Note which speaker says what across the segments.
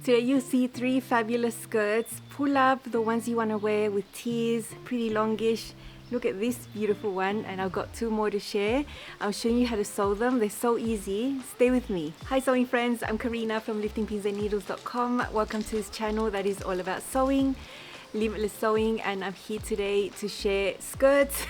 Speaker 1: Today you'll see 3 fabulous skirts. Pull up, the ones you want to wear with tees, pretty longish. Look at this beautiful one, and I've got 2 more to share. I'm showing you how to sew them. They're so easy. Stay with me. Hi sewing friends, I'm Karina from liftingpinsandneedles.com. Welcome to this channel that is all about sewing, limitless sewing, and I'm here today to share skirts.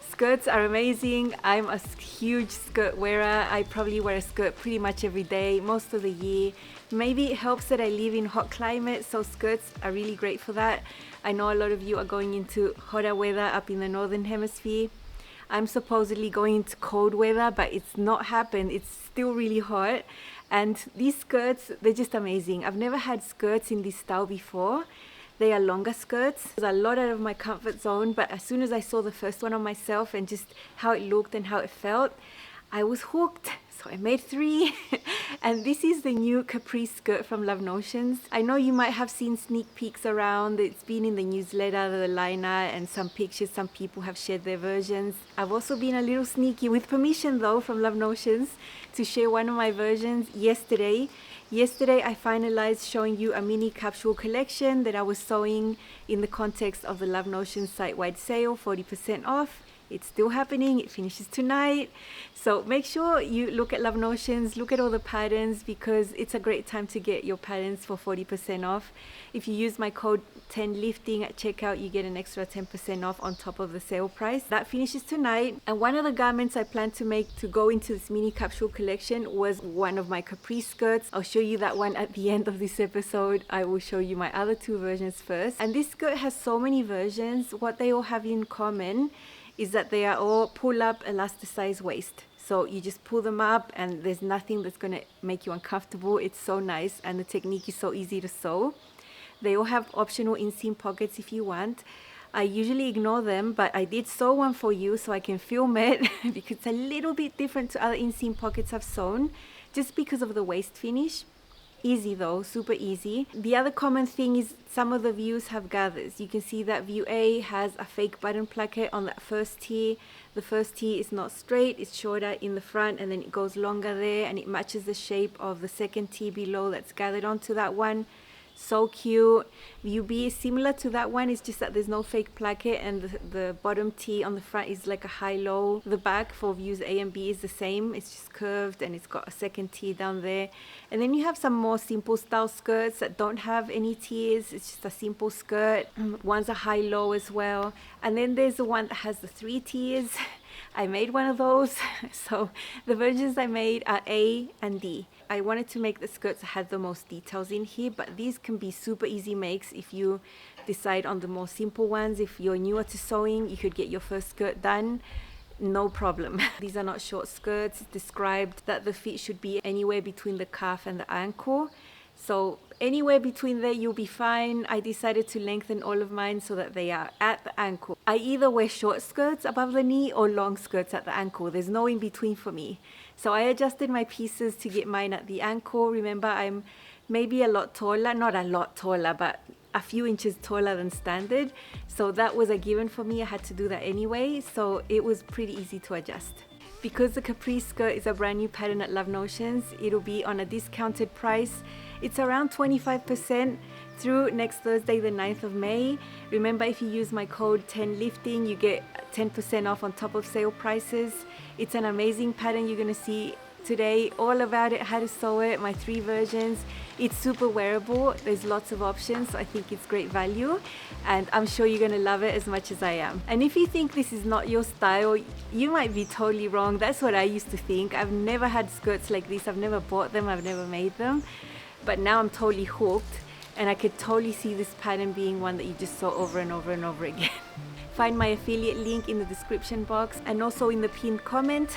Speaker 1: Skirts are amazing. I'm a huge skirt wearer. I probably wear a skirt pretty much every day, most of the year. Maybe it helps that I live in hot climates, so skirts are really great for that. I know a lot of you are going into hotter weather up in the northern hemisphere. I'm supposedly going into cold weather, but it's not happened. It's still really hot. And these skirts, they're just amazing. I've never had skirts in this style before. They are longer skirts. There's a lot out of my comfort zone, but as soon as I saw the first one on myself and just how it looked and how it felt, I was hooked. So I made 3 and this is the new Caprice skirt from Love Notions. I know you might have seen sneak peeks around. It's been in the newsletter, the liner, and some pictures. Some people have shared their versions. I've also been a little sneaky, with permission though from Love Notions, to share one of my versions yesterday. Yesterday I finalized showing you a mini capsule collection that I was sewing in the context of the Love Notions site-wide sale, 40% off. It's still happening. It finishes tonight. So make sure you look at Love Notions, look at all the patterns, because it's a great time to get your patterns for 40% off. If you use my code 10lifting at checkout, you get an extra 10% off on top of the sale price. That finishes tonight. And one of the garments I plan to make to go into this mini capsule collection was one of my Caprice skirts. I'll show you that one at the end of this episode. I will show you my other 2 versions first. And this skirt has so many versions. What they all have in common is that they are all pull-up elasticized waist. So you just pull them up and there's nothing that's going to make you uncomfortable. It's so nice and the technique is so easy to sew. They all have optional inseam pockets if you want. I usually ignore them, but I did sew one for you so I can film it because it's a little bit different to other inseam pockets I've sewn, just because of the waist finish. Easy though, super easy. The other common thing is some of the views have gathers. You can see that view A has a fake button placket on that first tee. The first tee is not straight, it's shorter in the front and then it goes longer there, and it matches the shape of the second tee below that's gathered onto that one. So cute. View B is similar to that one, it's just that there's no fake placket, and the bottom tee on the front is like a high-low. The back for views A and B is the same, it's just curved and it's got a second tee down there. And then you have some more simple style skirts that don't have any tees, it's just a simple skirt. One's a high-low as well. And then there's the one that has the 3 tees. I made one of those. So the versions I made are A and D. I wanted to make the skirts that had the most details in here, but these can be super easy makes if you decide on the more simple ones. If you're newer to sewing, you could get your first skirt done. No problem. These are not short skirts. It's described that the fit should be anywhere between the calf and the ankle. So anywhere between there you'll be fine. I decided to lengthen all of mine so that they are at the ankle. I either wear short skirts above the knee or long skirts at the ankle. There's no in between for me. So I adjusted my pieces to get mine at the ankle. Remember, I'm maybe a lot taller, not a lot taller, but a few inches taller than standard. So that was a given for me. I had to do that anyway. So it was pretty easy to adjust. Because the Caprice skirt is a brand new pattern at Love Notions, it'll be on a discounted price. It's around 25% through next Thursday, the 9th of May. Remember, if you use my code 10lifting, you get 10% off on top of sale prices. It's an amazing pattern. You're gonna see today all about it, how to sew it, my 3 versions. It's super wearable. There's lots of options, so I think it's great value, and I'm sure you're gonna love it as much as I am. And if you think this is not your style, you might be totally wrong. That's what I used to think. I've never had skirts like this. I've never bought them, I've never made them, but now I'm totally hooked, and I could totally see this pattern being one that you just saw over and over and over again. Find my affiliate link in the description box and also in the pinned comment.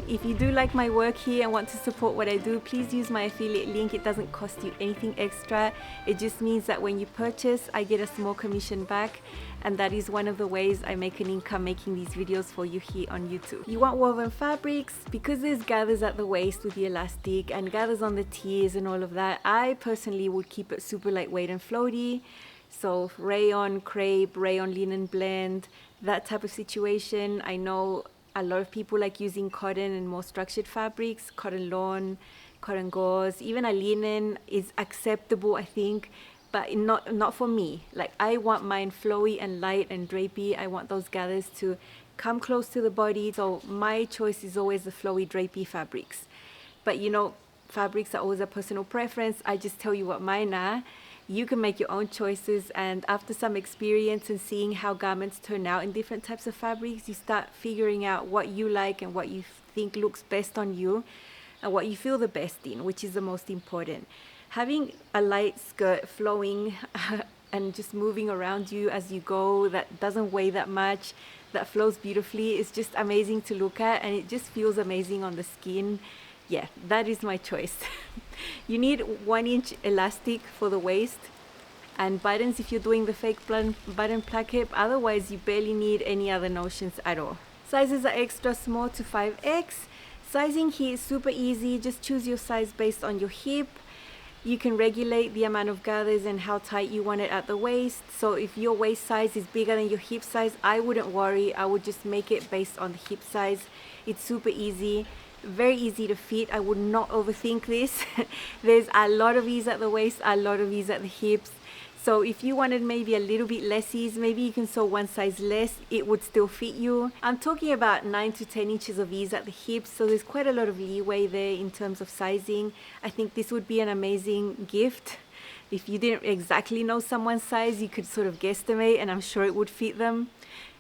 Speaker 1: If you do like my work here and want to support what I do, please use my affiliate link. It doesn't cost you anything extra. It just means that when you purchase, I get a small commission back, and that is one of the ways I make an income making these videos for you here on YouTube. You want woven fabrics? Because there's gathers at the waist with the elastic and gathers on the tees and all of that, I personally would keep it super lightweight and floaty. So rayon, crepe, rayon linen blend, that type of situation. I know a lot of people like using cotton and more structured fabrics, cotton lawn, cotton gauze, even a linen is acceptable, I think, but not for me. Like, I want mine flowy and light and drapey. I want those gathers to come close to the body, so my choice is always the flowy drapey fabrics. But you know, fabrics are always a personal preference. I just tell you what mine are. You can make your own choices, and after some experience and seeing how garments turn out in different types of fabrics, you start figuring out what you like and what you think looks best on you and what you feel the best in, which is the most important. Having a light skirt flowing and just moving around you as you go, that doesn't weigh that much, that flows beautifully, is just amazing to look at, and it just feels amazing on the skin. Yeah, that is my choice. You need 1-inch elastic for the waist and buttons if you're doing the fake button placket. Otherwise, you barely need any other notions at all. Sizes are extra small to 5X. Sizing here is super easy. Just choose your size based on your hip. You can regulate the amount of gathers and how tight you want it at the waist. So if your waist size is bigger than your hip size, I wouldn't worry. I would just make it based on the hip size. It's super easy. Very easy to fit. I would not overthink this. There's a lot of ease at the waist, a lot of ease at the hips. So if you wanted maybe a little bit less ease, maybe you can sew one size less, it would still fit you. I'm talking about 9 to 10 inches of ease at the hips, so there's quite a lot of leeway there in terms of sizing. I think this would be an amazing gift. If you didn't exactly know someone's size, you could sort of guesstimate, and I'm sure it would fit them.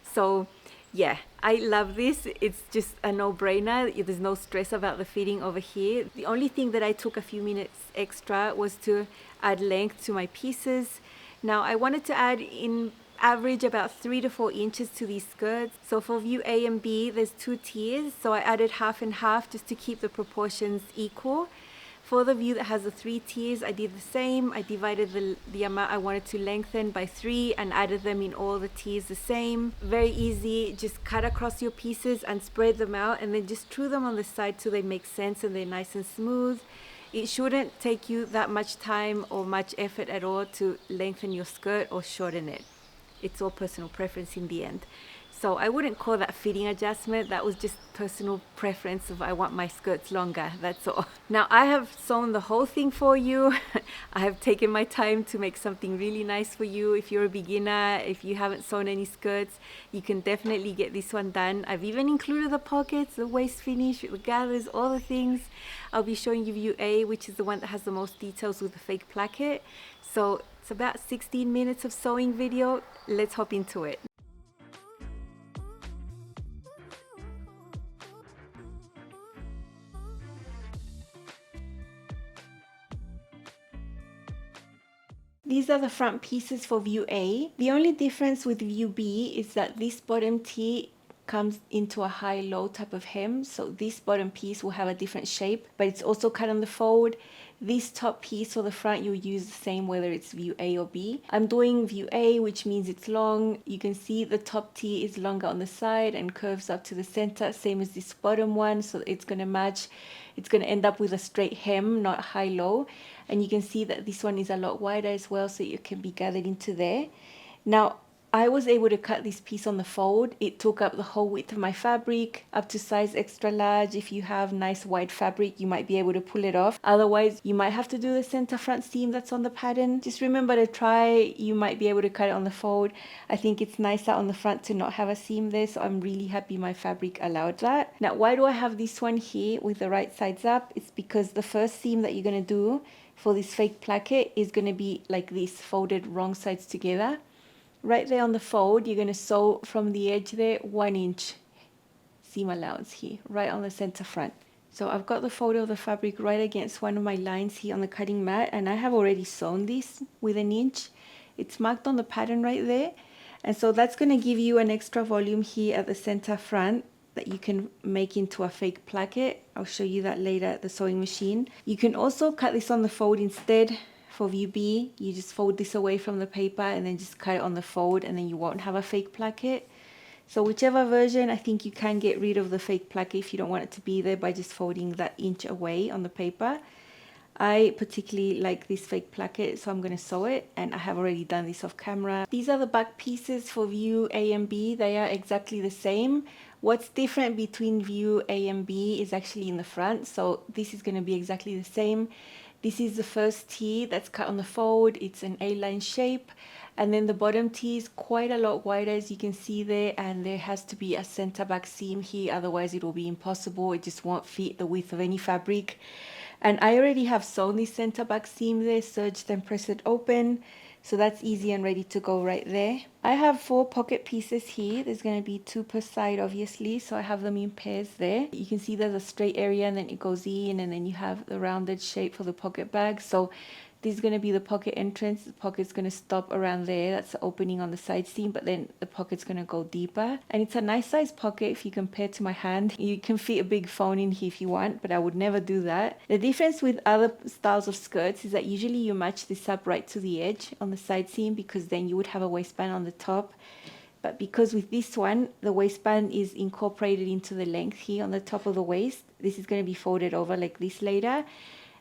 Speaker 1: So yeah, I love this. It's just a no-brainer. There's no stress about the fitting over here. The only thing that I took a few minutes extra was to add length to my pieces. Now, I wanted to add in average about 3 to 4 inches to these skirts. So for view A and B, there's 2 tiers. So I added half and half just to keep the proportions equal. For the view that has the 3 tiers, I did the same. I divided the amount I wanted to lengthen by 3 and added them in all the tiers the same. Very easy. Just cut across your pieces and spread them out, and then just true them on the side so they make sense and they're nice and smooth. It shouldn't take you that much time or much effort at all to lengthen your skirt or shorten it. It's all personal preference in the end. So I wouldn't call that fitting adjustment. That was just personal preference of I want my skirts longer, that's all. Now I have sewn the whole thing for you. I have taken my time to make something really nice for you. If you're a beginner, if you haven't sewn any skirts, you can definitely get this one done. I've even included the pockets, the waist finish, the gathers, all the things. I'll be showing you view A, which is the one that has the most details with the fake placket. So it's about 16 minutes of sewing video. Let's hop into it. These are the front pieces for view A. The only difference with view B is that this bottom tee comes into a high-low type of hem, so this bottom piece will have a different shape, but it's also cut on the fold. This top piece for the front, you'll use the same whether it's view A or B. I'm doing view A, which means it's long. You can see the top tee is longer on the side and curves up to the center, same as this bottom one, so it's going to match. It's going to end up with a straight hem, not high-low. And you can see that this one is a lot wider as well, so it can be gathered into there. Now, I was able to cut this piece on the fold. It took up the whole width of my fabric, up to size extra large. If you have nice wide fabric, you might be able to pull it off. Otherwise, you might have to do the center front seam that's on the pattern. Just remember to try. You might be able to cut it on the fold. I think it's nicer on the front to not have a seam there, so I'm really happy my fabric allowed that. Now, why do I have this one here with the right sides up? It's because the first seam that you're going to do for this fake placket is going to be like this, folded wrong sides together. Right there on the fold, you're going to sew from the edge there 1 inch seam allowance here, right on the center front. So I've got the photo of the fabric right against one of my lines here on the cutting mat, and I have already sewn this with 1 inch. It's marked on the pattern right there, and so that's going to give you an extra volume here at the center front that you can make into a fake placket. I'll show you that later at the sewing machine. You can also cut this on the fold instead. For view B, you just fold this away from the paper and then just cut it on the fold, and then you won't have a fake placket. So whichever version, I think you can get rid of the fake placket if you don't want it to be there by just folding that inch away on the paper. I particularly like this fake placket, so I'm going to sew it, and I have already done this off camera. These are the back pieces for view A and B. They are exactly the same. What's different between view A and B is actually in the front, so this is going to be exactly the same. This is the first T that's cut on the fold. It's an A-line shape, and then the bottom T is quite a lot wider, as you can see there, and there has to be a center back seam here, otherwise it will be impossible. It just won't fit the width of any fabric. And I already have sewn this center back seam there, serged and pressed it open, so that's easy and ready to go right there. I have 4 pocket pieces here. There's going to be 2 per side, obviously, so I have them in pairs there. You can see there's a straight area, and then it goes in, and then you have the rounded shape for the pocket bag. So this is going to be the pocket entrance. The pocket's going to stop around there. That's the opening on the side seam, but then the pocket's going to go deeper. And it's a nice size pocket if you compare to my hand. You can fit a big phone in here if you want, but I would never do that. The difference with other styles of skirts is that usually you match this up right to the edge on the side seam, because then you would have a waistband on the top. But because with this one, the waistband is incorporated into the length here on the top of the waist, this is going to be folded over like this later.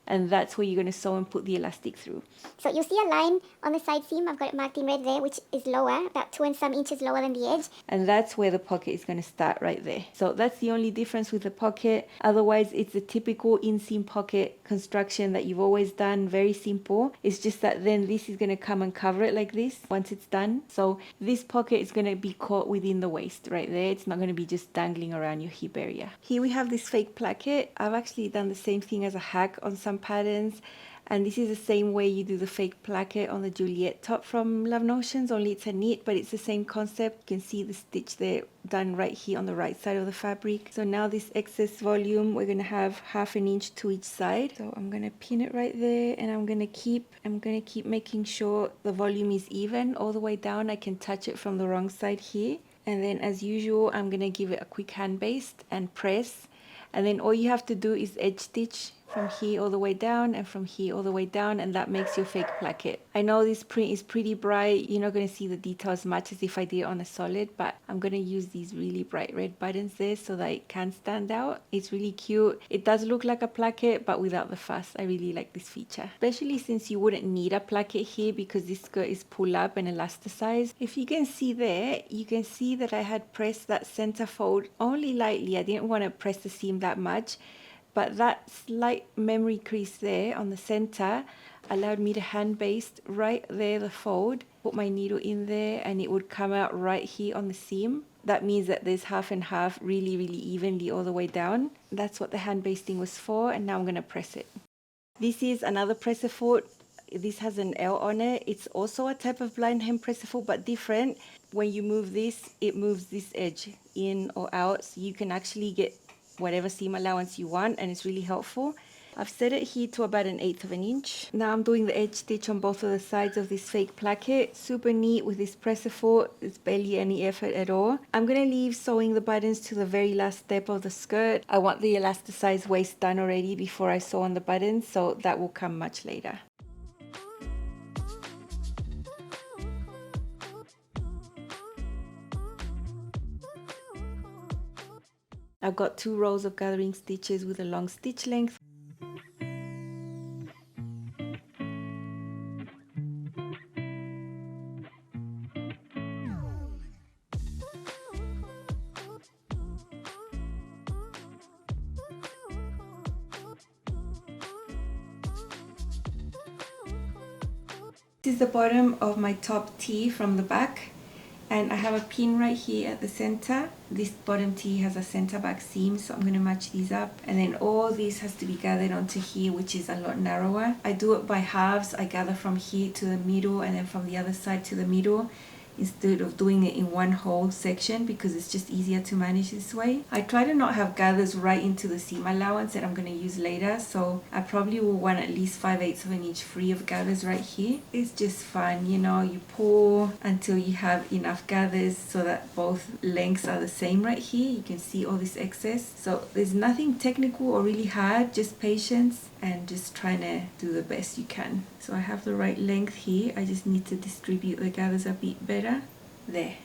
Speaker 1: And that's where you're going to sew and put the elastic through.
Speaker 2: So you'll see a line on the side seam. I've got it marked in red there, which is lower, about 2 and some inches lower than the edge.
Speaker 1: And that's where the pocket is going to start right there. So that's the only difference with the pocket. Otherwise, it's a typical inseam pocket construction that you've always done. Very simple. It's just that then this is going to come and cover it like this once it's done. So this pocket is going to be caught within the waist right there. It's not going to be just dangling around your hip area. Here we have this fake placket. I've actually done the same thing as a hack on some patterns, and this is the same way you do the fake placket on the Juliet top from Love Notions, only it's a knit, but it's the same concept. You can see the stitch there done right here on the right side of the fabric. So now this excess volume, we're going to have 1/2 inch to each side. So I'm going to pin it right there, and I'm going to keep making sure the volume is even all the way down. I can touch it from the wrong side here, and then as usual I'm going to give it a quick hand baste and press, and then all you have to do is edge stitch from here all the way down and from here all the way down, and that makes your fake placket. I know this print is pretty bright. You're not going to see the detail as much as if I did it on a solid, but I'm going to use these really bright red buttons there so that it can stand out. It's really cute. It does look like a placket, but without the fuss. I really like this feature, especially since you wouldn't need a placket here because this skirt is pull up and elasticized. If you can see there, you can see that I had pressed that center fold only lightly. I didn't want to press the seam that much, but that slight memory crease there on the center allowed me to hand baste right there the fold, put my needle in there, and it would come out right here on the seam. That means that there's 1/2 and 1/2 really evenly all the way down. That's what the hand basting was for, and now I'm going to press it. This is another presser foot. This has an L on it. It's also a type of blind hem presser foot, but different. When you move this, it moves this edge in or out, so you can actually get whatever seam allowance you want, and it's really helpful. I've set it here to about 1/8 of an inch. Now I'm doing the edge stitch on both of the sides of this fake placket. Super neat with this presser foot. It's barely any effort at all. I'm going to leave sewing the buttons to the very last step of the skirt. I want the elasticized waist done already before I sew on the buttons, so that will come much later. I've got 2 rows of gathering stitches with a long stitch length. This is the bottom of my top tee from the back. And I have a pin right here at the center. This bottom tee has a center back seam, so I'm going to match these up. And then all this has to be gathered onto here, which is a lot narrower. I do it by halves. I gather from here to the middle and then from the other side to the middle, instead of doing it in one whole section, because it's just easier to manage this way. I try to not have gathers right into the seam allowance that I'm going to use later, so I probably will want at least 5/8 of an inch free of gathers right here. It's just fun, you know, you pull until you have enough gathers so that both lengths are the same right here. You can see all this excess. So there's nothing technical or really hard, just patience and just trying to do the best you can. So I have the right length here. I just need to distribute the gathers a bit better. There,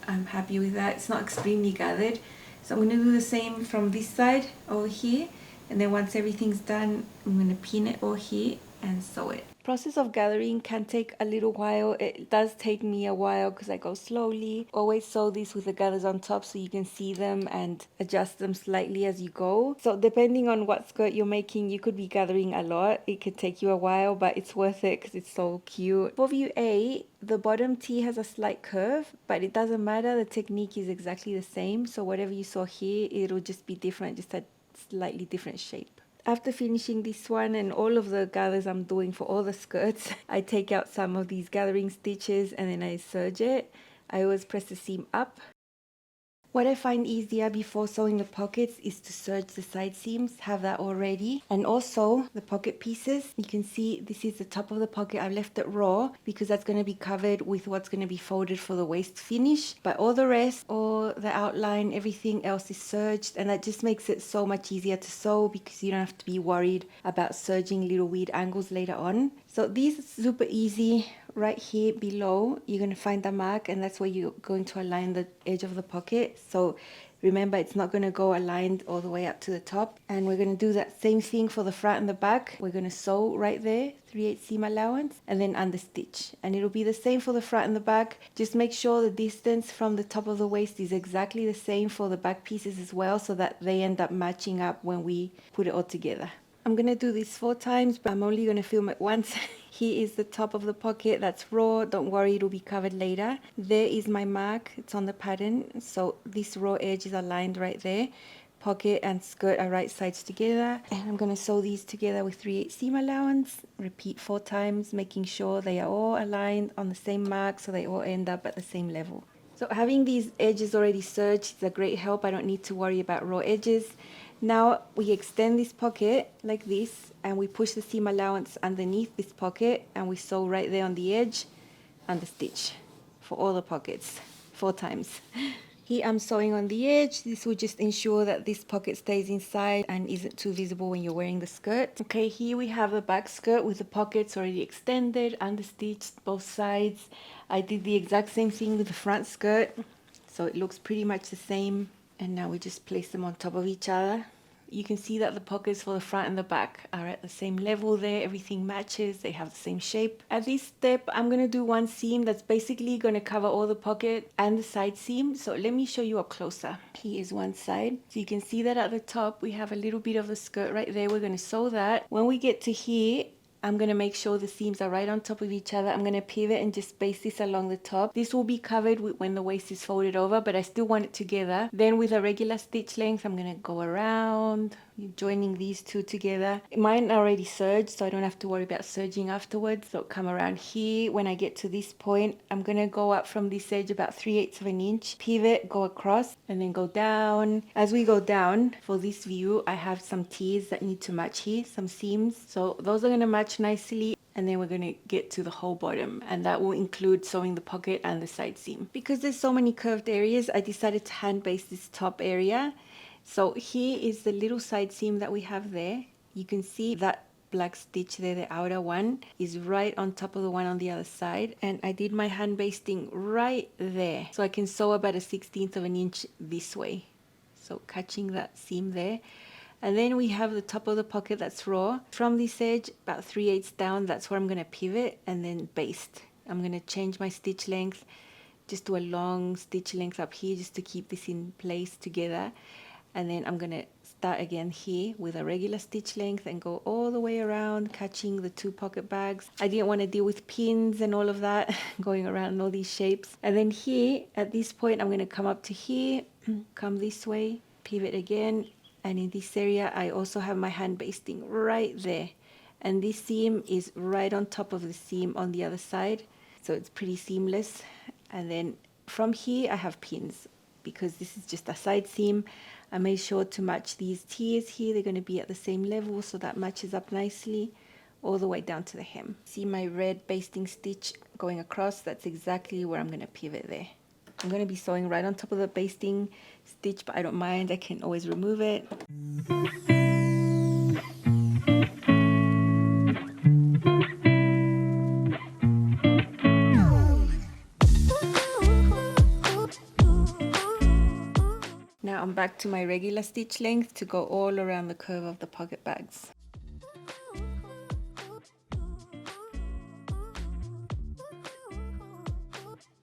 Speaker 1: I'm happy with that. It's not extremely gathered. So I'm going to do the same from this side over here. And then once everything's done, I'm going to pin it all here and sew it. Process of gathering can take a little while. It does take me a while because I go slowly. Always sew these with the gathers on top so you can see them and adjust them slightly as you go. So depending on what skirt you're making, you could be gathering a lot. It could take you a while, but it's worth it because it's so cute. For view A, the bottom T has a slight curve, but it doesn't matter. The technique is exactly the same. So whatever you saw here, it'll just be different, just a slightly different shape. After finishing this one and all of the gathers I'm doing for all the skirts, I take out some of these gathering stitches and then I serge it. I always press the seam up. What I find easier before sewing the pockets is to serge the side seams, have that all ready. And also the pocket pieces, you can see this is the top of the pocket. I've left it raw because that's going to be covered with what's going to be folded for the waist finish. But all the rest, all the outline, everything else is serged, and that just makes it so much easier to sew because you don't have to be worried about serging little weird angles later on. So these are super easy. Right here below, you're going to find the mark, and that's where you're going to align the edge of the pocket. So remember, it's not going to go aligned all the way up to the top. And we're going to do that same thing for the front and the back. We're going to sew right there, 3/8 seam allowance, and then understitch. And it'll be the same for the front and the back. Just make sure the distance from the top of the waist is exactly the same for the back pieces as well, so that they end up matching up when we put it all together. I'm going to do this 4 times, but I'm only going to film it once. Here is the top of the pocket. That's raw. Don't worry, it'll be covered later. There is my mark. It's on the pattern. So this raw edge is aligned right there. Pocket and skirt are right sides together. And I'm going to sew these together with 3/8 seam allowance. Repeat 4 times, making sure they are all aligned on the same mark so they all end up at the same level. So having these edges already serged is a great help. I don't need to worry about raw edges. Now we extend this pocket like this and we push the seam allowance underneath this pocket and we sew right there on the edge and the stitch for all the pockets 4 times. Here I'm sewing on the edge. This will just ensure that this pocket stays inside and isn't too visible when you're wearing the skirt. Okay, here we have the back skirt with the pockets already extended, understitched both sides. I did the exact same thing with the front skirt, so it looks pretty much the same. And now we just place them on top of each other. You can see that the pockets for the front and the back are at the same level there. Everything matches. They have the same shape. At this step, I'm going to do one seam that's basically going to cover all the pocket and the side seam. So let me show you up closer. Here is one side. So you can see that at the top, we have a little bit of the skirt right there. We're going to sew that. When we get to here, I'm going to make sure the seams are right on top of each other. I'm going to pivot and just space this along the top. This will be covered when the waist is folded over, but I still want it together. Then with a regular stitch length, I'm going to go around, joining these two together. Mine are already serged, so I don't have to worry about serging afterwards. So come around here. When I get to this point, I'm going to go up from this edge about 3/8 of an inch, pivot, go across, and then go down. As we go down, for this view, I have some tees that need to match here, some seams. So those are going to match nicely. And then we're going to get to the whole bottom, and that will include sewing the pocket and the side seam. Because there's so many curved areas, I decided to hand baste this top area. So here is the little side seam that we have there. You can see that black stitch there, the outer one, is right on top of the one on the other side. And I did my hand basting right there. So I can sew about a 1/16 of an inch this way. So catching that seam there. And then we have the top of the pocket that's raw. From this edge, about 3/8 down, that's where I'm going to pivot and then baste. I'm going to change my stitch length, just do a long stitch length up here just to keep this in place together. And then I'm going to start again here with a regular stitch length and go all the way around, catching the 2 pocket bags. I didn't want to deal with pins and all of that, going around in all these shapes. And then here, at this point, I'm going to come up to here, come this way, pivot again. And in this area, I also have my hand basting right there. And this seam is right on top of the seam on the other side. So it's pretty seamless. And then from here, I have pins because this is just a side seam. I made sure to match these tiers here. They're going to be at the same level, so that matches up nicely all the way down to the hem. See my red basting stitch going across? That's exactly where I'm going to pivot there. I'm going to be sewing right on top of the basting stitch, but I don't mind. I can always remove it. Now I'm come back to my regular stitch length to go all around the curve of the pocket bags.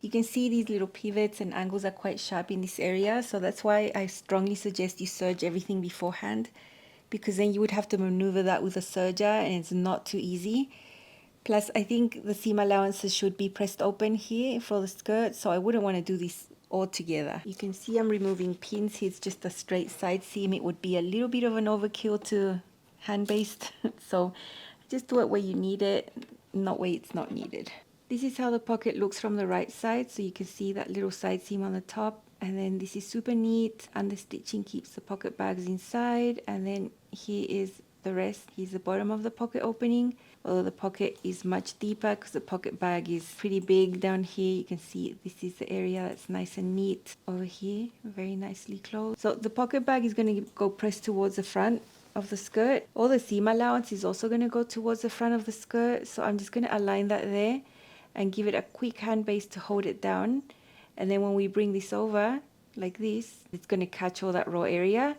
Speaker 1: You can see these little pivots and angles are quite sharp in this area, so that's why I strongly suggest you serge everything beforehand, because then you would have to maneuver that with a serger and it's not too easy. Plus, I think the seam allowances should be pressed open here for the skirt, so I wouldn't want to do this all together. You can see I'm removing pins here. It's just a straight side seam. It would be a little bit of an overkill to hand baste, so just do it where you need it, not where it's not needed. This is how the pocket looks from the right side, so you can see that little side seam on the top, and then this is super neat. Under stitching keeps the pocket bags inside, and then here is the rest. Here's the bottom of the pocket opening, although the pocket is much deeper because the pocket bag is pretty big down here. You can see this is the area that's nice and neat over here, very nicely closed. So the pocket bag is going to go pressed towards the front of the skirt. All the seam allowance is also going to go towards the front of the skirt, so I'm just going to align that there and give it a quick hand baste to hold it down. And then when we bring this over like this, it's going to catch all that raw area.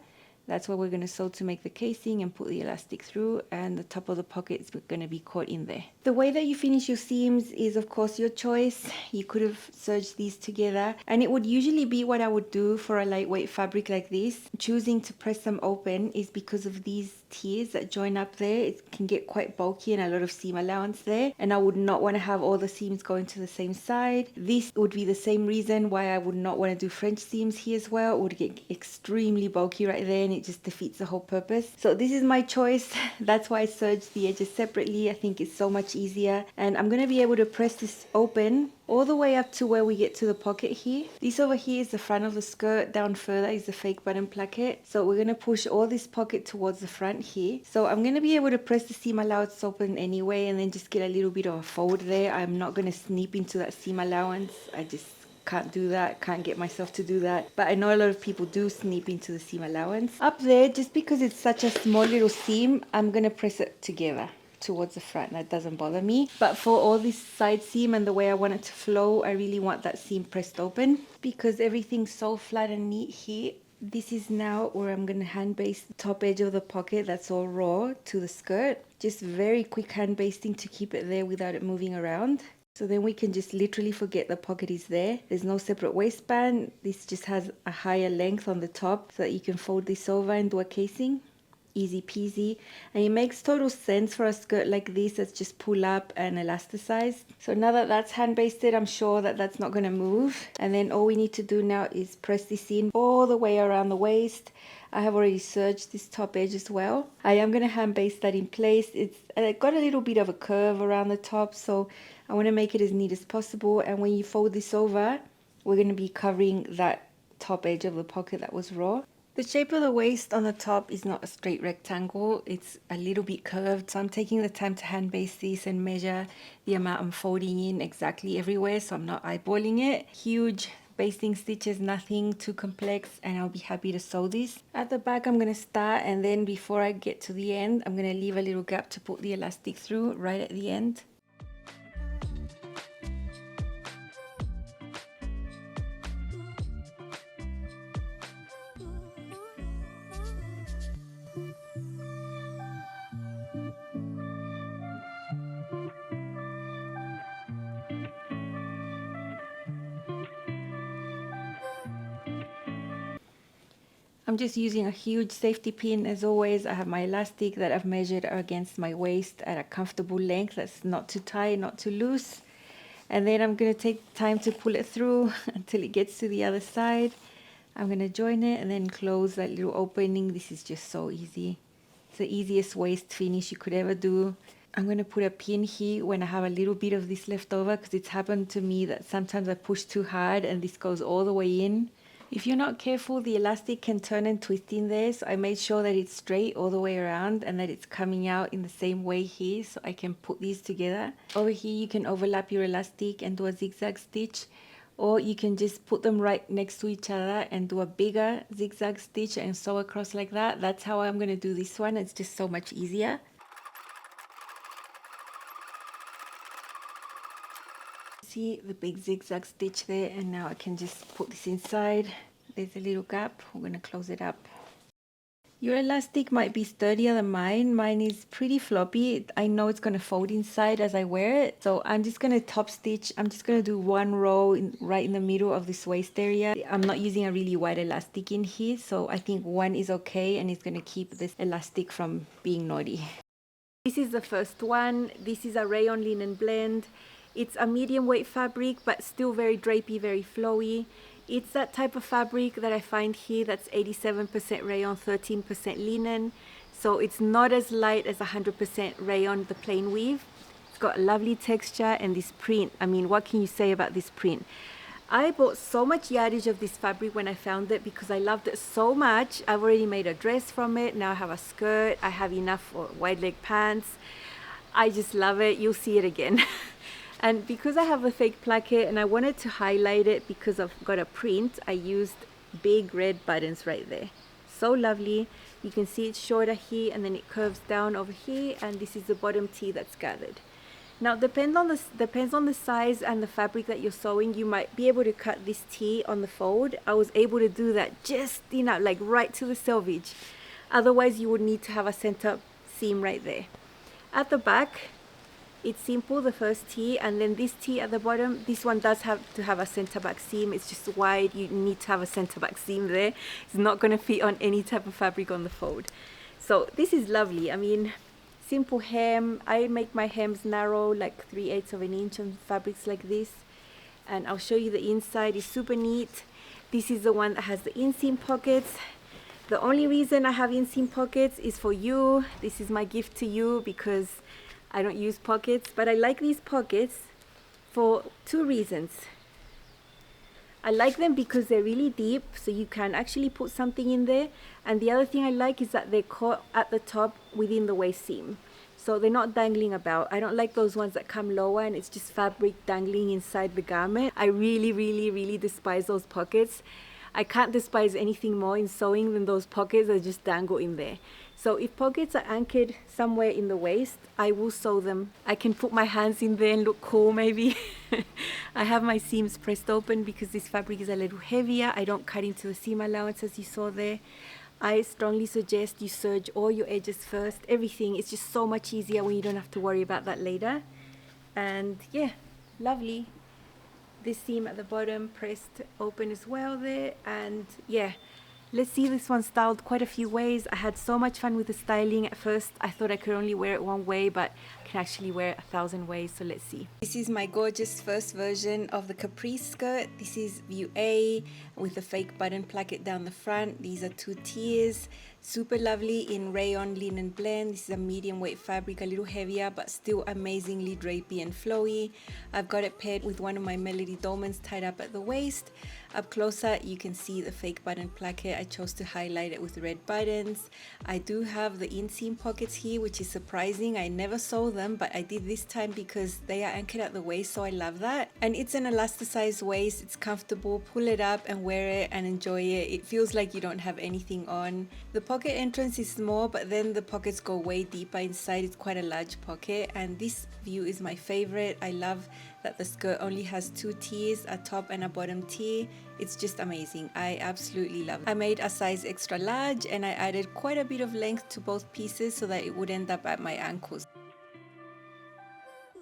Speaker 1: That's where we're going to sew to make the casing and put the elastic through, and the top of the pocket is going to be caught in there. The way that you finish your seams is of course your choice. You could have serged these together, and it would usually be what I would do for a lightweight fabric like this. Choosing to press them open is because of these tiers that join up there. It can get quite bulky and a lot of seam allowance there, and I would not want to have all the seams going to the same side. This would be the same reason why I would not want to do French seams here as well. It would get extremely bulky right there, and it just defeats the whole purpose. So this is my choice. That's why I serged the edges separately. I think it's so much easier, and I'm going to be able to press this open all the way up to where we get to the pocket here. This over here is the front of the skirt. Down further is the fake button placket. So we're going to push all this pocket towards the front here. So I'm going to be able to press the seam allowance open anyway, and then just get a little bit of a fold there. I'm not going to snip into that seam allowance. I just can't do that, can't get myself to do that. But I know a lot of people do snip into the seam allowance. Up there, just because it's such a small little seam, I'm going to press it together towards the front. That doesn't bother me. But for all this side seam and the way I want it to flow, I really want that seam pressed open, because everything's so flat and neat here. This is now where I'm going to hand baste the top edge of the pocket that's all raw to the skirt. Just very quick hand basting to keep it there without it moving around. So then we can just literally forget the pocket is there. There's no separate waistband. This just has a higher length on the top so that you can fold this over and do a casing. Easy peasy. And it makes total sense for a skirt like this that's just pull up and elasticized. So now that that's hand basted, I'm sure that that's not going to move. And then all we need to do now is press this in all the way around the waist. I have already serged this top edge as well. I am going to hand baste that in place. It's got a little bit of a curve around the top, so I want to make it as neat as possible. And when you fold this over, we're going to be covering that top edge of the pocket that was raw. The shape of the waist on the top is not a straight rectangle, it's a little bit curved, so I'm taking the time to hand baste this and measure the amount I'm folding in exactly everywhere, so I'm not eyeballing it. Huge basting stitches, nothing too complex, and I'll be happy to sew this. At the back I'm going to start, and then before I get to the end, I'm going to leave a little gap to put the elastic through right at the end. I'm just using a huge safety pin as always. I have my elastic that I've measured against my waist at a comfortable length that's not too tight, not too loose. And then I'm going to take time to pull it through until it gets to the other side. I'm going to join it and then close that little opening. This is just so easy. It's the easiest waist finish you could ever do. I'm going to put a pin here when I have a little bit of this left over, because it's happened to me that sometimes I push too hard and this goes all the way in. If you're not careful, the elastic can turn and twist in there, so I made sure that it's straight all the way around and that it's coming out in the same way here, so I can put these together. Over here you can overlap your elastic and do a zigzag stitch, or you can just put them right next to each other and do a bigger zigzag stitch and sew across like that. That's how I'm going to do this one. It's just so much easier. See the big zigzag stitch there, and now I can just put this inside there's a little gap. We're going to close it up. Your elastic might be sturdier than mine. Mine is pretty floppy. I know it's going to fold inside as I wear it. So I'm just going to top stitch. I'm just going to do one row right in the middle of this waist area. I'm not using a really wide elastic in here. So I think one is okay, and it's going to keep this elastic from being naughty. This is the first one. This is a Rayon linen blend. It's a medium weight fabric, but still very drapey, very flowy. It's that type of fabric that I find here that's 87% rayon, 13% linen. So it's not as light as 100% rayon, the plain weave. It's got a lovely texture, and this print, I mean, what can you say about this print? I bought so much yardage of this fabric when I found it because I loved it so much. I've already made a dress from it. Now I have a skirt. I have enough for wide leg pants. I just love it. You'll see it again. And because I have a fake placket and I wanted to highlight it because I've got a print, I used big red buttons right there. So lovely. You can see it's shorter here, and then it curves down over here, and this is the bottom tee that's gathered. Now depends on the size and the fabric that you're sewing. You might be able to cut this tee on the fold. I was able to do that just, you know, like right to the selvage. Otherwise you would need to have a center seam right there. At the back, it's simple, the first tee, and then this tee at the bottom, this one does have to have a center back seam. It's just wide. You need to have a center back seam there. It's not going to fit on any type of fabric on the fold. So this is lovely. I mean, simple hem. I make my hems narrow, like 3/8 of an inch on fabrics like this. And I'll show you the inside. It's super neat. This is the one that has the inseam pockets. The only reason I have inseam pockets is for you. This is my gift to you because I don't use pockets, but I like these pockets for two reasons. I like them because they're really deep, so you can actually put something in there. And the other thing I like is that they're caught at the top within the waist seam. So they're not dangling about. I don't like those ones that come lower and it's just fabric dangling inside the garment. I really, really, really despise those pockets. I can't despise anything more in sewing than those pockets that just dangle in there. So if pockets are anchored somewhere in the waist, I will sew them. I can put my hands in there and look cool maybe. I have my seams pressed open because this fabric is a little heavier. I don't cut into the seam allowance as you saw there. I strongly suggest you serge all your edges first. Everything is just so much easier when you don't have to worry about that later. And yeah, lovely. This seam at the bottom pressed open as well there. And yeah, let's see this one styled quite a few ways. I had so much fun with the styling. At first I thought I could only wear it one way, but I can actually wear it 1,000 ways, so let's see. This is my gorgeous first version of the Caprice skirt. This is view A with the fake button placket down the front. These are 2 tiers. Super lovely in Rayon linen blend. This is a medium weight fabric, a little heavier but still amazingly drapey and flowy. I've got it paired with one of my Melody Dolmans tied up at the waist. Up closer you can see the fake button placket. I chose to highlight it with red buttons. I do have the inseam pockets here, which is surprising. I never sew them, but I did this time because they are anchored at the waist, so I love that. And it's an elasticized waist. It's comfortable. Pull it up and wear it and enjoy it. It feels like you don't have anything on. The pocket entrance is small, but then the pockets go way deeper inside. It's quite a large pocket, and this view is my favorite. I love that the skirt only has 2 tiers, a top and a bottom tier. It's just amazing. I absolutely love it. I made a size extra large and I added quite a bit of length to both pieces so that it would end up at my ankles.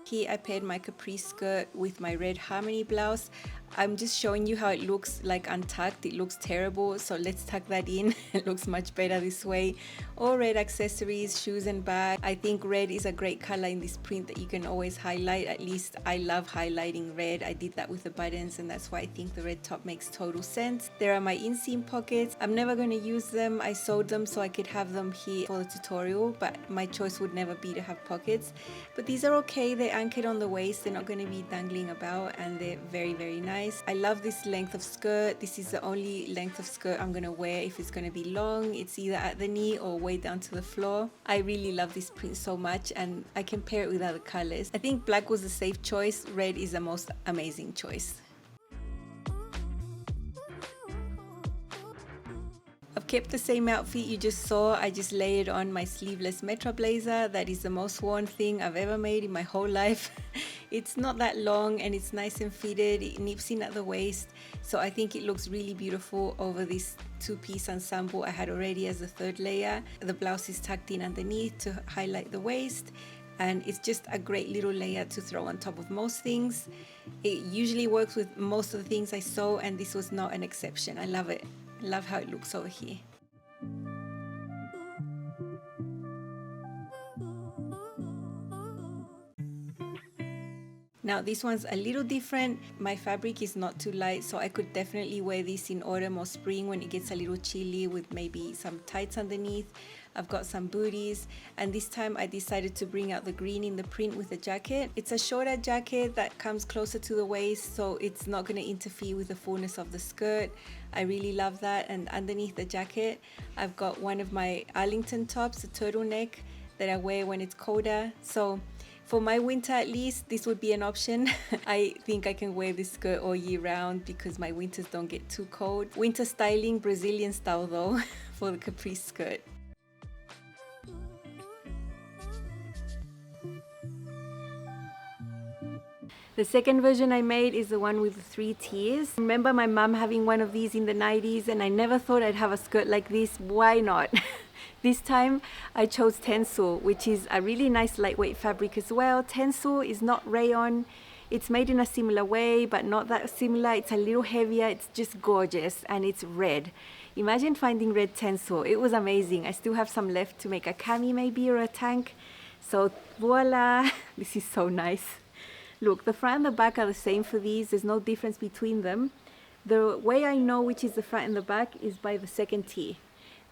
Speaker 1: Here I paired my Caprice skirt with my red harmony blouse. I'm just showing you how it looks like untucked. It looks terrible, so let's tuck that in. It looks much better this way. All red accessories, shoes and bag. I think red is a great color in this print that you can always highlight. At least I love highlighting red. I did that with the buttons and that's why I think the red top makes total sense. There are my inseam pockets. I'm never going to use them. I sewed them so I could have them here for the tutorial, but my choice would never be to have pockets. But these are okay. They're anchored on the waist. They're not going to be dangling about and they're very, very nice. I love this length of skirt. This is the only length of skirt I'm going to wear if it's going to be long. It's either at the knee or way down to the floor. I really love this print so much and I can pair it with other colors. I think black was a safe choice. Red is the most amazing choice. I've kept the same outfit you just saw. I just layered on my sleeveless Metro blazer. That is the most worn thing I've ever made in my whole life. It's not that long and it's nice and fitted. It nips in at the waist. So I think it looks really beautiful over this two-piece ensemble I had already as a third layer. The blouse is tucked in underneath to highlight the waist. And it's just a great little layer to throw on top of most things. It usually works with most of the things I sew, and this was not an exception. I love it. I love how it looks over here. Now this one's a little different. My fabric is not too light, so I could definitely wear this in autumn or spring when it gets a little chilly with maybe some tights underneath. I've got some booties, and this time I decided to bring out the green in the print with the jacket. It's a shorter jacket that comes closer to the waist, so it's not going to interfere with the fullness of the skirt. I really love that. And underneath the jacket I've got one of my Arlington tops, a turtleneck that I wear when it's colder. So for my winter at least, this would be an option. I think I can wear this skirt all year round because my winters don't get too cold. Winter styling, Brazilian style though, for the Caprice skirt. The second version I made is the one with the 3 tiers. I remember my mum having one of these in the 90s, and I never thought I'd have a skirt like this. Why not? This time I chose Tencel, which is a really nice lightweight fabric as well. Tencel is not rayon. It's made in a similar way, but not that similar. It's a little heavier. It's just gorgeous, and it's red. Imagine finding red Tencel. It was amazing. I still have some left to make a cami maybe, or a tank. So voila, this is so nice. Look, the front and the back are the same for these. There's no difference between them. The way I know which is the front and the back is by the second tier.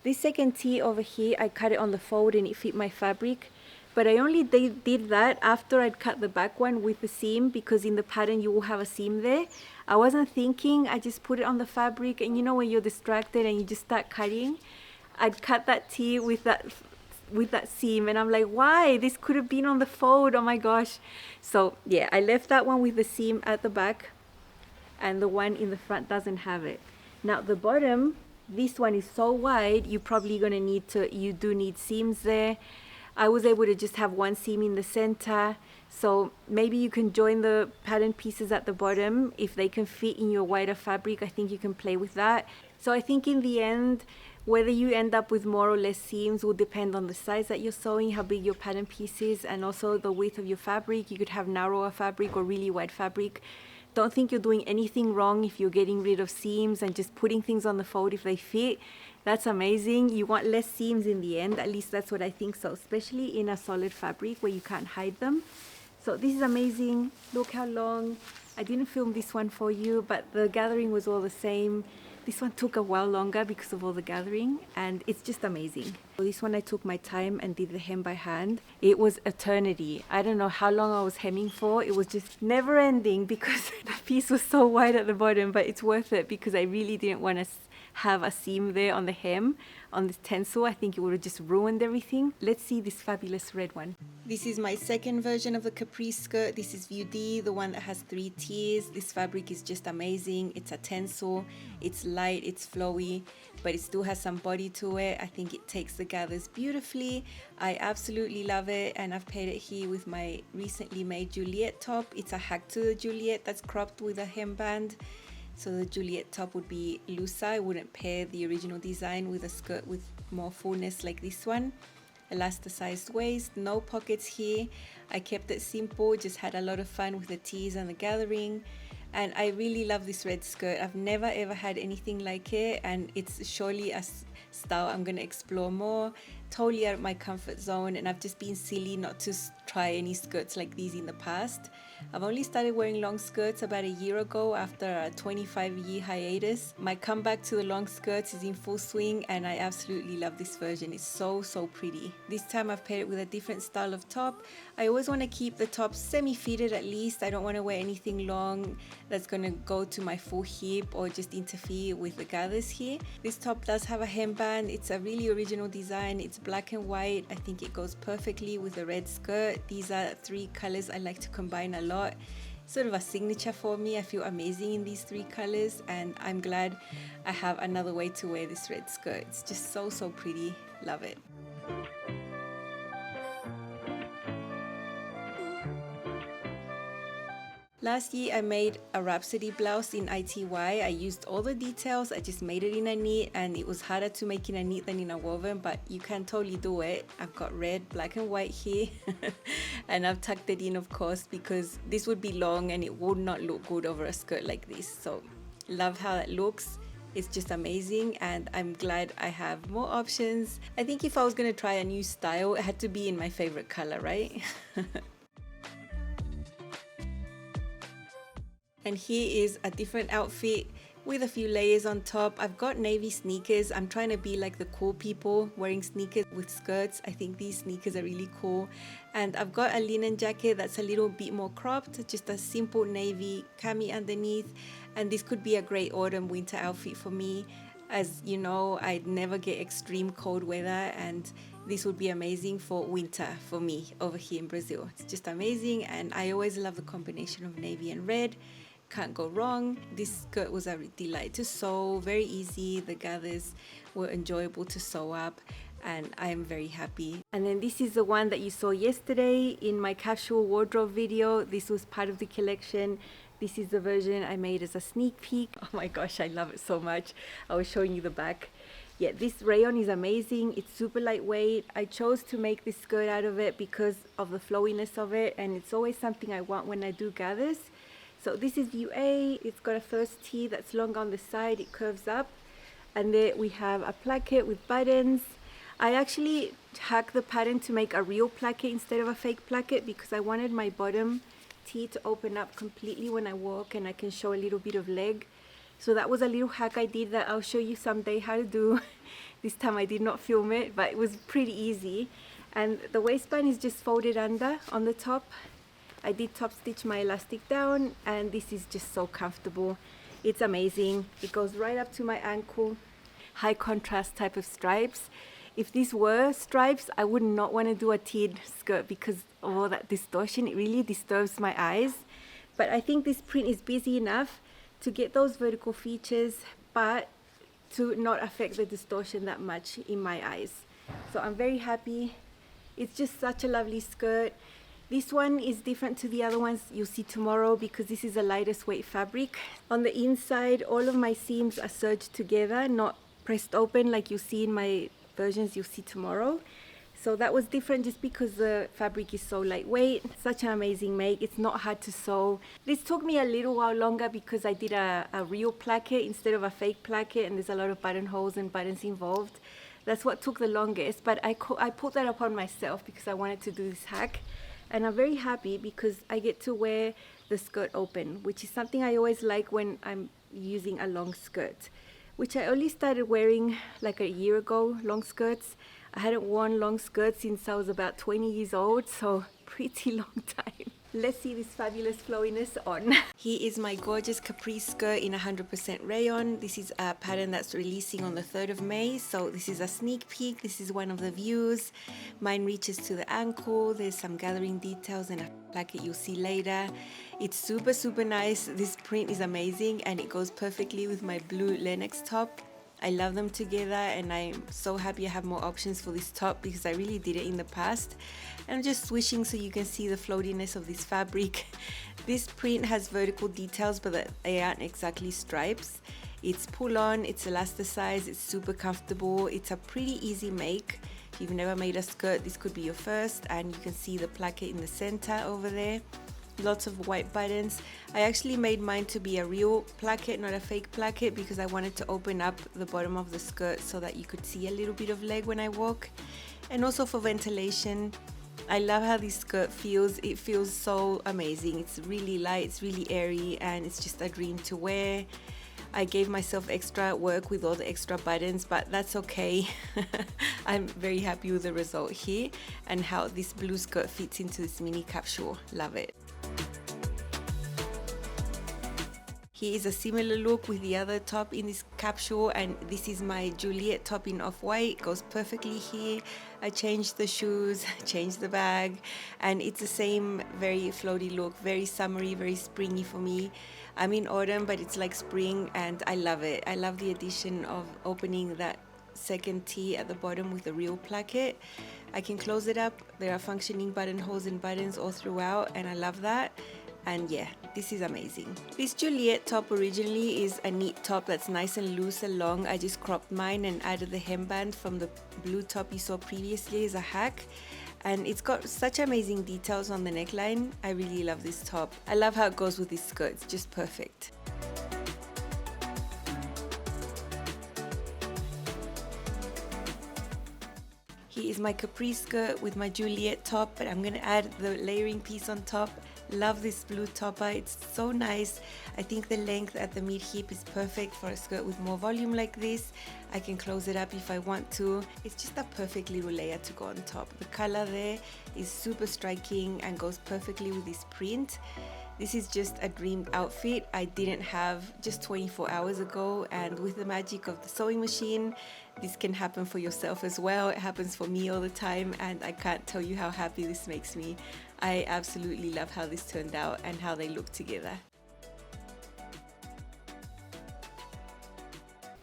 Speaker 1: This second tier over here, I cut it on the fold and it fit my fabric. But I only did that after I'd cut the back one with the seam, because in the pattern you will have a seam there. I wasn't thinking, I just put it on the fabric, and you know when you're distracted and you just start cutting? I'd cut that tier with that seam, and I'm like, why? This could have been on the fold, oh my gosh. So yeah, I left that one with the seam at the back, and the one in the front doesn't have it. Now the bottom, this one is so wide, you're probably gonna you do need seams there. I was able to just have one seam in the center, so maybe you can join the pattern pieces at the bottom. If they can fit in your wider fabric, I think you can play with that. So I think in the end, whether you end up with more or less seams will depend on the size that you're sewing, how big your pattern piece is, and also the width of your fabric. You could have narrower fabric or really wide fabric. Don't think you're doing anything wrong if you're getting rid of seams and just putting things on the fold if they fit. That's amazing. You want less seams in the end, at least that's what I think so, especially in a solid fabric where you can't hide them. So this is amazing. Look how long. I didn't film this one for you, but the gathering was all the same. This one took a while longer because of all the gathering, and it's just amazing. So this one I took my time and did the hem by hand. It was eternity. I don't know how long I was hemming for. It was just never ending because the piece was so wide at the bottom, but it's worth it because I really didn't want to have a seam there on the hem. On this Tencel, I think it would have just ruined everything. Let's see this fabulous red one. This is my second version of the Caprice skirt. This is View D, the one that has 3 tiers. This fabric is just amazing. It's a Tencel. It's light, it's flowy, but it still has some body to it. I think it takes the gathers beautifully. I absolutely love it, and I've paired it here with my recently made Juliet top. It's a hack to the Juliet that's cropped with a hemband. So the Juliet top would be looser. I wouldn't pair the original design with a skirt with more fullness like this one. Elasticized waist, no pockets here. I kept it simple, just had a lot of fun with the tees and the gathering. And I really love this red skirt. I've never ever had anything like it, and it's surely a style I'm gonna explore more. Totally out of my comfort zone, and I've just been silly not to try any skirts like these in the past. I've only started wearing long skirts about a year ago after a 25-year hiatus. My comeback to the long skirts is in full swing, and I absolutely love this version. It's so pretty. This time I've paired it with a different style of top. I always want to keep the top semi-fitted at least. I don't want to wear anything long that's going to go to my full hip or just interfere with the gathers here. This top does have a hemband. It's a really original design. It's black and white. I think it goes perfectly with the red skirt. These are 3 colors I like to combine a lot. Sort of a signature for me. I feel amazing in these 3 colors, and I'm glad I have another way to wear this red skirt. It's just so pretty. Love it. Last year I made a Rhapsody blouse in ITY. I used all the details, I just made it in a knit, and it was harder to make in a knit than in a woven, but you can totally do it. I've got red, black and white here and I've tucked it in, of course, because this would be long and it would not look good over a skirt like this. So love how that looks. It's just amazing, and I'm glad I have more options. I think if I was going to try a new style, it had to be in my favorite color, right? And here is a different outfit with a few layers on top. I've got navy sneakers. I'm trying to be like the cool people wearing sneakers with skirts. I think these sneakers are really cool. And I've got a linen jacket that's a little bit more cropped, just a simple navy cami underneath. And this could be a great autumn winter outfit for me. As you know, I never get extreme cold weather, and this would be amazing for winter for me over here in Brazil. It's just amazing, and I always love the combination of navy and red. Can't go wrong. This skirt was a delight to sew, very easy. The gathers were enjoyable to sew up, and I am very happy. And then this is the one that you saw yesterday in my capsule wardrobe video. This was part of the collection. This is the version I made as a sneak peek. Oh my gosh, I love it so much. I was showing you the back. Yeah, this rayon is amazing. It's super lightweight. I chose to make this skirt out of it because of the flowiness of it, and it's always something I want when I do gathers. So this is view A. It's got a first tee that's long on the side. It curves up. And there we have a placket with buttons. I actually hacked the pattern to make a real placket instead of a fake placket because I wanted my bottom tee to open up completely when I walk, and I can show a little bit of leg. So that was a little hack I did that I'll show you someday how to do. This time I did not film it, but it was pretty easy. And the waistband is just folded under on the top. I did top stitch my elastic down, and this is just so comfortable. It's amazing. It goes right up to my ankle. High contrast type of stripes. If these were stripes, I would not want to do a tiered skirt because of all that distortion. It really disturbs my eyes. But I think this print is busy enough to get those vertical features, but to not affect the distortion that much in my eyes. So I'm very happy. It's just such a lovely skirt. This one is different to the other ones you'll see tomorrow because this is a lightest weight fabric. On the inside, all of my seams are serged together, not pressed open like you see in my versions you'll see tomorrow. So that was different just because the fabric is so lightweight. Such an amazing make. It's not hard to sew. This took me a little while longer because I did a real placket instead of a fake placket, and there's a lot of buttonholes and buttons involved. That's what took the longest, but I put that upon myself because I wanted to do this hack. And I'm very happy because I get to wear the skirt open, which is something I always like when I'm using a long skirt, which I only started wearing like a year ago, long skirts. I hadn't worn long skirts since I was about 20 years old, so pretty long time. Let's see this fabulous flowiness on. Here is my gorgeous Caprice skirt in 100% rayon. This is a pattern that's releasing on the 3rd of May. So this is a sneak peek. This is one of the views. Mine reaches to the ankle. There's some gathering details and a placket you'll see later. It's super, super nice. This print is amazing and it goes perfectly with my blue Lennox top. I love them together, and I'm so happy I have more options for this top because I really did it in the past. And I'm just swishing so you can see the floatiness of this fabric. This print has vertical details, but they aren't exactly stripes. It's pull on, it's elasticized, it's super comfortable. It's a pretty easy make. If you've never made a skirt, this could be your first, and you can see the placket in the center over there. Lots of white buttons. I actually made mine to be a real placket, not a fake placket, because I wanted to open up the bottom of the skirt so that you could see a little bit of leg when I walk. And also for ventilation. I love how this skirt feels. It feels so amazing. It's really light, it's really airy, and it's just a dream to wear. I gave myself extra work with all the extra buttons, but that's okay. I'm very happy with the result here and how this blue skirt fits into this mini capsule. Love it. Here is a similar look with the other top in this capsule, and this is my Juliet top in off-white. Goes perfectly here. I changed the shoes, changed the bag, and it's the same very floaty look, very summery, very springy for me. I'm in autumn, but it's like spring, and I love it. I love the addition of opening that second T at the bottom with a real placket. I can close it up. There are functioning buttonholes and buttons all throughout, and I love that. And yeah, this is amazing. This Juliet top originally is a knit top that's nice and loose and long. I just cropped mine and added the hemband from the blue top you saw previously as a hack. And it's got such amazing details on the neckline. I really love this top. I love how it goes with this skirt, it's just perfect. Here is my Caprice skirt with my Juliet top, but I'm gonna add the layering piece on top. Love this blue topper, it's so nice. I think the length at the mid hip is perfect for a skirt with more volume like this. I can close it up if I want to. It's just a perfect little layer to go on top. The color there is super striking and goes perfectly with this print. This is just a dream outfit I didn't have just 24 hours ago, and with the magic of the sewing machine, this can happen for yourself as well. It happens for me all the time, and I can't tell you how happy this makes me. I absolutely love how this turned out and how they look together.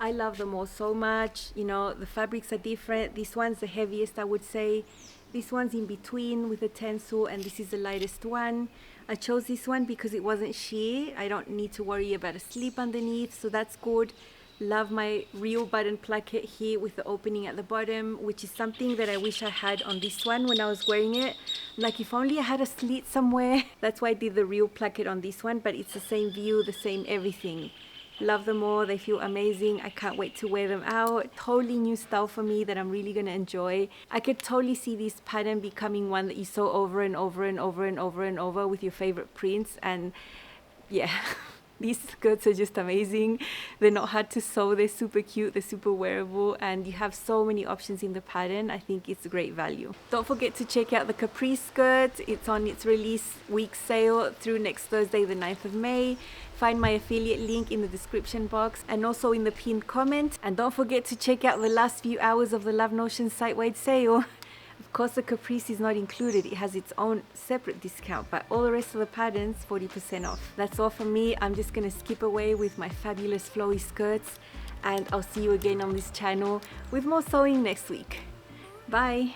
Speaker 1: I love them all so much. You know, the fabrics are different. This one's the heaviest, I would say. This one's in between with the Tencel, and this is the lightest one. I chose this one because it wasn't sheer. I don't need to worry about a slip underneath, so that's good. Love my real button placket here with the opening at the bottom, which is something that I wish I had on this one when I was wearing it. Like, if only I had a slit somewhere. That's why I did the real placket on this one, but it's the same view, the same everything. Love them all, they feel amazing. I can't wait to wear them out. Totally new style for me that I'm really gonna enjoy. I could totally see this pattern becoming one that you sew over and over and over and over and over with your favorite prints. And yeah, these skirts are just amazing. They're not hard to sew, they're super cute, they're super wearable, and you have so many options in the pattern. I think it's a great value. Don't forget to check out the Caprice skirt. It's on its release week sale through next Thursday, the 9th of May. Find my affiliate link in the description box and also in the pinned comment. And don't forget to check out the last few hours of the Love Notion site-wide sale. Of course, the Caprice is not included. It has its own separate discount, but all the rest of the patterns, 40% off. That's all from me. I'm just gonna skip away with my fabulous flowy skirts, and I'll see you again on this channel with more sewing next week. Bye.